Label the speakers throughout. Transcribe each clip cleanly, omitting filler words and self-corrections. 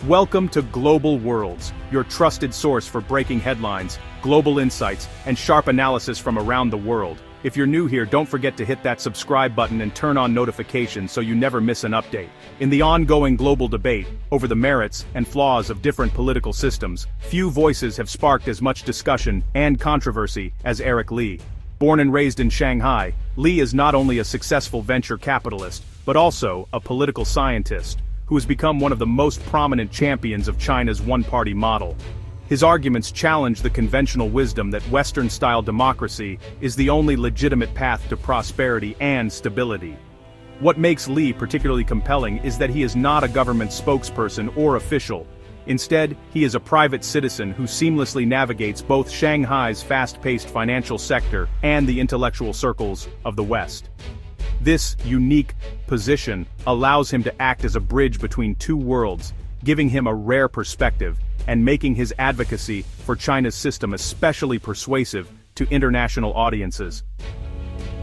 Speaker 1: Welcome to Global Worlds, your trusted source for breaking headlines, global insights, and sharp analysis from around the world. If you're new here, don't forget to hit that subscribe button and turn on notifications so you never miss an update. In the ongoing global debate over the merits and flaws of different political systems, few voices have sparked as much discussion and controversy as Eric Li. Born and raised in Shanghai, Li is not only a successful venture capitalist, but also a political scientist who has become one of the most prominent champions of China's one-party model. His arguments challenge the conventional wisdom that Western-style democracy is the only legitimate path to prosperity and stability. What makes Li particularly compelling is that he is not a government spokesperson or official. Instead, he is a private citizen who seamlessly navigates both Shanghai's fast-paced financial sector and the intellectual circles of the West. This unique position allows him to act as a bridge between two worlds, giving him a rare perspective and making his advocacy for China's system especially persuasive to international audiences.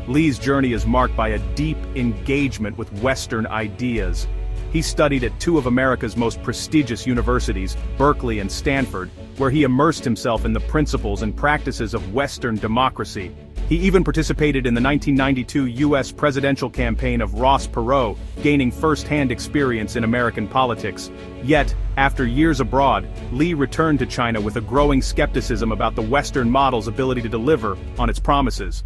Speaker 1: Li's journey is marked by a deep engagement with Western ideas. He studied at two of America's most prestigious universities, Berkeley and Stanford, where he immersed himself in the principles and practices of Western democracy. He even participated in the 1992 U.S. presidential campaign of Ross Perot, gaining first-hand experience in American politics. Yet, after years abroad, Li returned to China with a growing skepticism about the Western model's ability to deliver on its promises.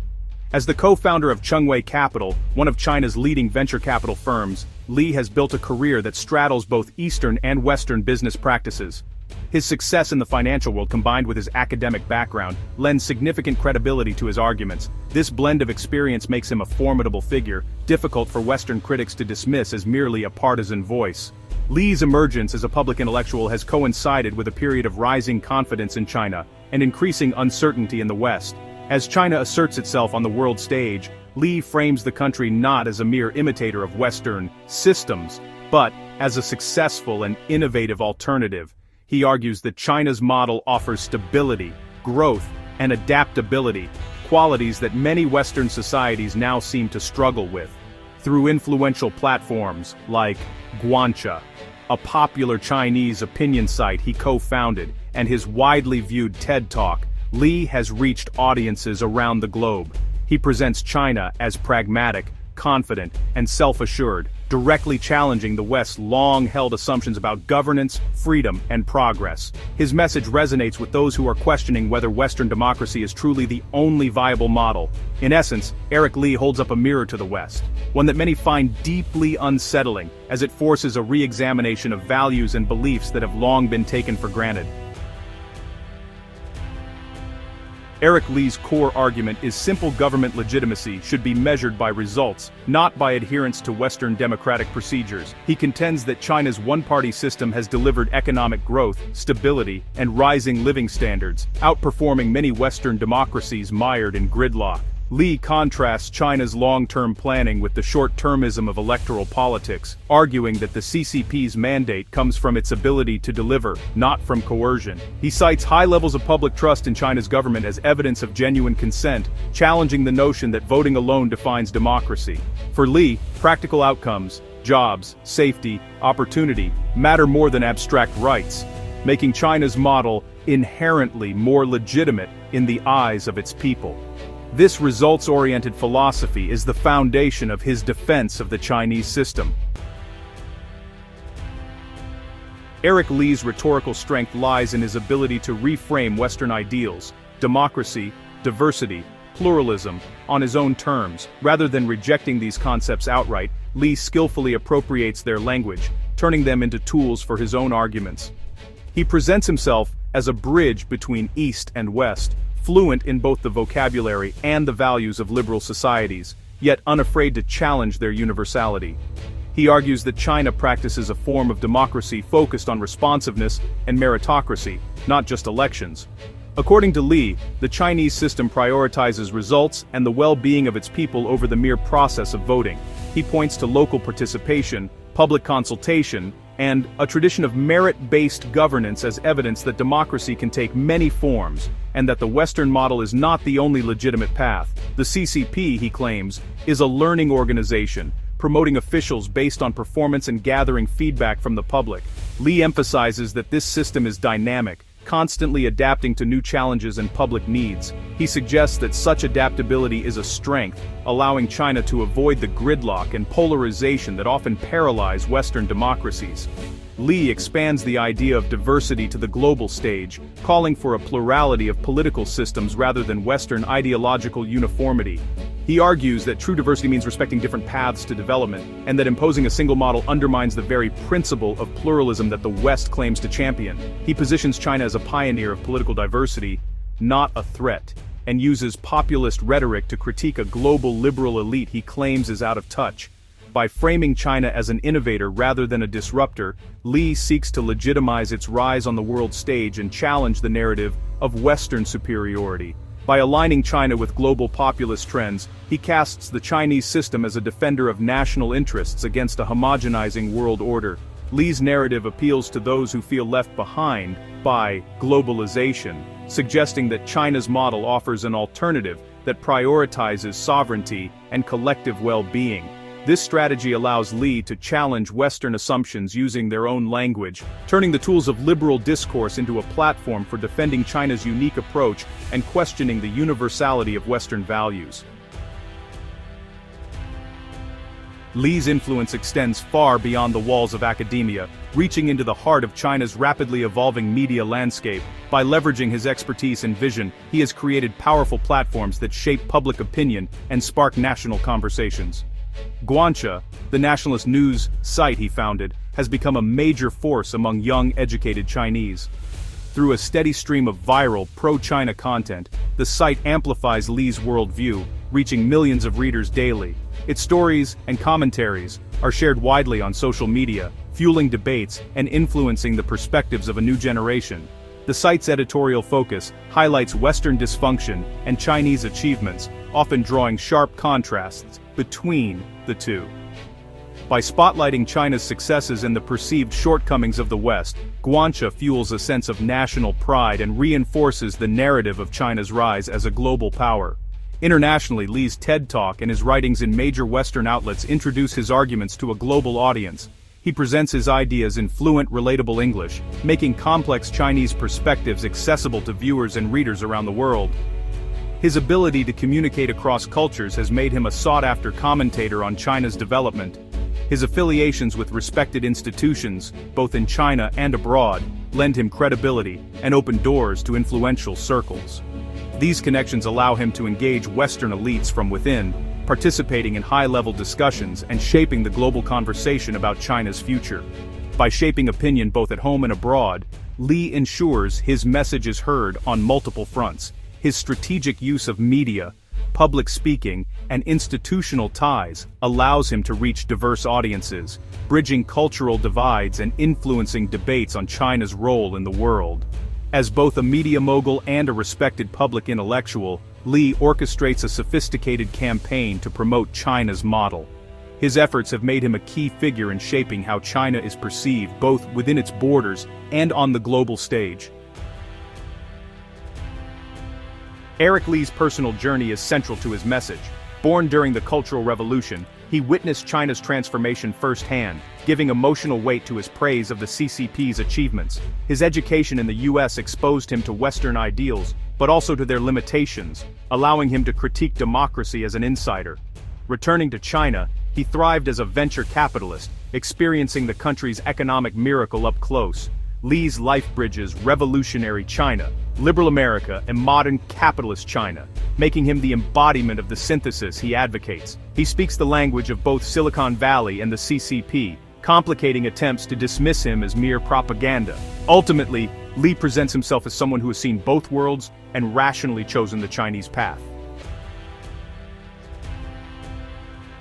Speaker 1: As the co-founder of Chengwei Capital, one of China's leading venture capital firms, Li has built a career that straddles both Eastern and Western business practices. His success in the financial world combined with his academic background lends significant credibility to his arguments. This blend of experience makes him a formidable figure, difficult for Western critics to dismiss as merely a partisan voice. Li's emergence as a public intellectual has coincided with a period of rising confidence in China and increasing uncertainty in the West. As China asserts itself on the world stage, Li frames the country not as a mere imitator of Western systems, but as a successful and innovative alternative. He argues that China's model offers stability, growth, and adaptability, qualities that many Western societies now seem to struggle with. Through influential platforms like Guancha, a popular Chinese opinion site he co-founded, and his widely viewed TED Talk, Li has reached audiences around the globe. He presents China as pragmatic, confident, and self-assured, directly challenging the West's long-held assumptions about governance, freedom, and progress. His message resonates with those who are questioning whether Western democracy is truly the only viable model. In essence, Eric Li holds up a mirror to the West, one that many find deeply unsettling, as it forces a re-examination of values and beliefs that have long been taken for granted. Eric Li's core argument is simple: government legitimacy should be measured by results, not by adherence to Western democratic procedures. He contends that China's one-party system has delivered economic growth, stability, and rising living standards, outperforming many Western democracies mired in gridlock. Li contrasts China's long-term planning with the short-termism of electoral politics, arguing that the CCP's mandate comes from its ability to deliver, not from coercion. He cites high levels of public trust in China's government as evidence of genuine consent, challenging the notion that voting alone defines democracy. For Li, practical outcomes, jobs, safety, opportunity, matter more than abstract rights, making China's model inherently more legitimate in the eyes of its people. This results-oriented philosophy is the foundation of his defense of the Chinese system. Eric Li's rhetorical strength lies in his ability to reframe Western ideals, democracy, diversity, pluralism, on his own terms. Rather than rejecting these concepts outright, Li skillfully appropriates their language, turning them into tools for his own arguments. He presents himself as a bridge between East and West, fluent in both the vocabulary and the values of liberal societies, yet unafraid to challenge their universality. He argues that China practices a form of democracy focused on responsiveness and meritocracy, not just elections. According to Li, the Chinese system prioritizes results and the well-being of its people over the mere process of voting. He points to local participation, public consultation, and a tradition of merit-based governance as evidence that democracy can take many forms, and that the Western model is not the only legitimate path. The CCP, he claims, is a learning organization, promoting officials based on performance and gathering feedback from the public. Li emphasizes that this system is dynamic, constantly adapting to new challenges and public needs. He suggests that such adaptability is a strength, allowing China to avoid the gridlock and polarization that often paralyze Western democracies. Li expands the idea of diversity to the global stage, calling for a plurality of political systems rather than Western ideological uniformity. He argues that true diversity means respecting different paths to development, and that imposing a single model undermines the very principle of pluralism that the West claims to champion. He positions China as a pioneer of political diversity, not a threat, and uses populist rhetoric to critique a global liberal elite he claims is out of touch. By framing China as an innovator rather than a disruptor, Li seeks to legitimize its rise on the world stage and challenge the narrative of Western superiority. By aligning China with global populist trends, he casts the Chinese system as a defender of national interests against a homogenizing world order. Li's narrative appeals to those who feel left behind by globalization, suggesting that China's model offers an alternative that prioritizes sovereignty and collective well-being. This strategy allows Li to challenge Western assumptions using their own language, turning the tools of liberal discourse into a platform for defending China's unique approach and questioning the universality of Western values. Li's influence extends far beyond the walls of academia, reaching into the heart of China's rapidly evolving media landscape. By leveraging his expertise and vision, he has created powerful platforms that shape public opinion and spark national conversations. Guanxia, the nationalist news site he founded, has become a major force among young, educated Chinese. Through a steady stream of viral, pro-China content, the site amplifies Li's worldview, reaching millions of readers daily. Its stories and commentaries are shared widely on social media, fueling debates and influencing the perspectives of a new generation. The site's editorial focus highlights Western dysfunction and Chinese achievements, often drawing sharp contrasts between the two. By spotlighting China's successes and the perceived shortcomings of the West, Guanxia fuels a sense of national pride and reinforces the narrative of China's rise as a global power. Internationally, Li's TED Talk and his writings in major Western outlets introduce his arguments to a global audience. He presents his ideas in fluent, relatable English, making complex Chinese perspectives accessible to viewers and readers around the world. His ability to communicate across cultures has made him a sought-after commentator on China's development. His affiliations with respected institutions, both in China and abroad, lend him credibility and open doors to influential circles. These connections allow him to engage Western elites from within, participating in high-level discussions and shaping the global conversation about China's future. By shaping opinion both at home and abroad, Li ensures his message is heard on multiple fronts. His strategic use of media, public speaking, and institutional ties allows him to reach diverse audiences, bridging cultural divides and influencing debates on China's role in the world. As both a media mogul and a respected public intellectual, Li orchestrates a sophisticated campaign to promote China's model. His efforts have made him a key figure in shaping how China is perceived both within its borders and on the global stage. Eric Li's personal journey is central to his message. Born during the Cultural Revolution, he witnessed China's transformation firsthand, giving emotional weight to his praise of the CCP's achievements. His education in the US exposed him to Western ideals, but also to their limitations, allowing him to critique democracy as an insider. Returning to China, he thrived as a venture capitalist, experiencing the country's economic miracle up close. Li's life bridges revolutionary China, liberal America, and modern capitalist China, making him the embodiment of the synthesis he advocates. He speaks the language of both Silicon Valley and the CCP, complicating attempts to dismiss him as mere propaganda. Ultimately, Li presents himself as someone who has seen both worlds and rationally chosen the Chinese path.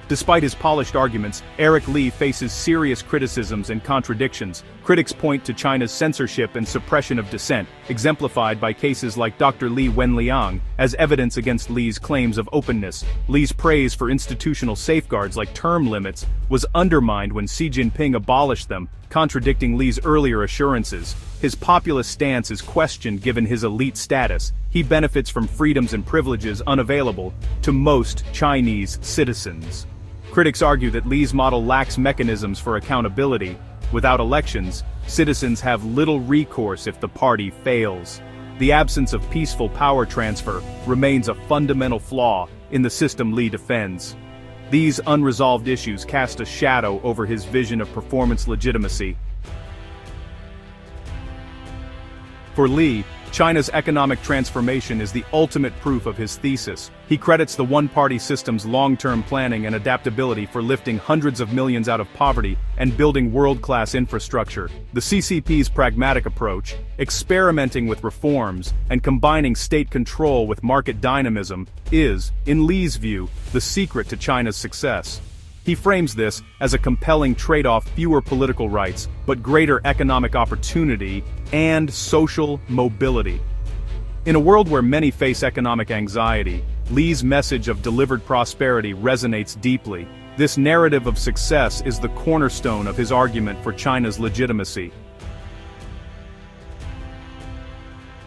Speaker 1: Despite his polished arguments, Eric Li faces serious criticisms and contradictions. Critics point to China's censorship and suppression of dissent, exemplified by cases like Dr. Li Wenliang, as evidence against Li's claims of openness. Li's praise for institutional safeguards like term limits was undermined when Xi Jinping abolished them, contradicting Li's earlier assurances. His populist stance is questioned given his elite status. He benefits from freedoms and privileges unavailable to most Chinese citizens. Critics argue that Li's model lacks mechanisms for accountability. Without elections, Citizens have little recourse if the party fails. The absence of peaceful power transfer remains a fundamental flaw in the system Li defends. These unresolved issues cast a shadow over his vision of performance legitimacy. For Li, China's economic transformation is the ultimate proof of his thesis. He credits the one-party system's long-term planning and adaptability for lifting hundreds of millions out of poverty and building world-class infrastructure. The CCP's pragmatic approach, experimenting with reforms and combining state control with market dynamism, is, in Li's view, the secret to China's success. He frames this as a compelling trade-off: fewer political rights, but greater economic opportunity and social mobility. In a world where many face economic anxiety, Li's message of delivered prosperity resonates deeply. This narrative of success is the cornerstone of his argument for China's legitimacy.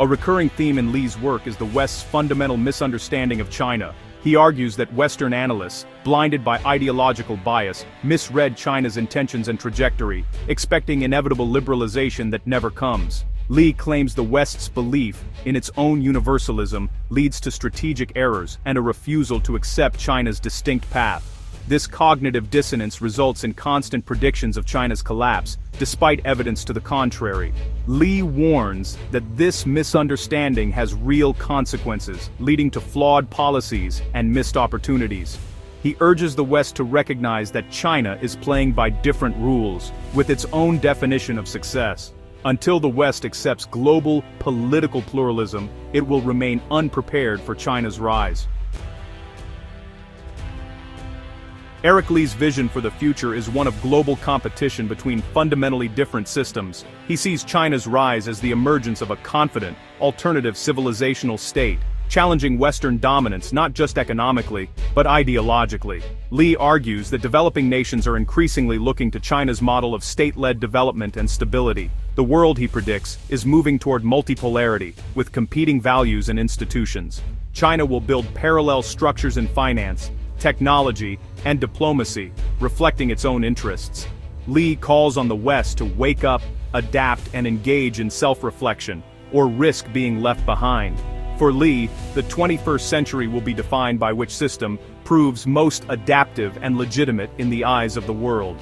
Speaker 1: A recurring theme in Li's work is the West's fundamental misunderstanding of China. He argues that Western analysts, blinded by ideological bias, misread China's intentions and trajectory, expecting inevitable liberalization that never comes. Li claims the West's belief in its own universalism leads to strategic errors and a refusal to accept China's distinct path. This cognitive dissonance results in constant predictions of China's collapse, despite evidence to the contrary. Li warns that this misunderstanding has real consequences, leading to flawed policies and missed opportunities. He urges the West to recognize that China is playing by different rules, with its own definition of success. Until the West accepts global political pluralism, it will remain unprepared for China's rise. Eric Li's vision for the future is one of global competition between fundamentally different systems. He sees China's rise as the emergence of a confident, alternative civilizational state, challenging Western dominance not just economically, but ideologically. Li argues that developing nations are increasingly looking to China's model of state-led development and stability. The world, he predicts, is moving toward multipolarity, with competing values and institutions. China will build parallel structures in finance, technology, and diplomacy, reflecting its own interests. Li calls on the West to wake up, adapt, and engage in self-reflection, or risk being left behind. For Li, the 21st century will be defined by which system proves most adaptive and legitimate in the eyes of the world.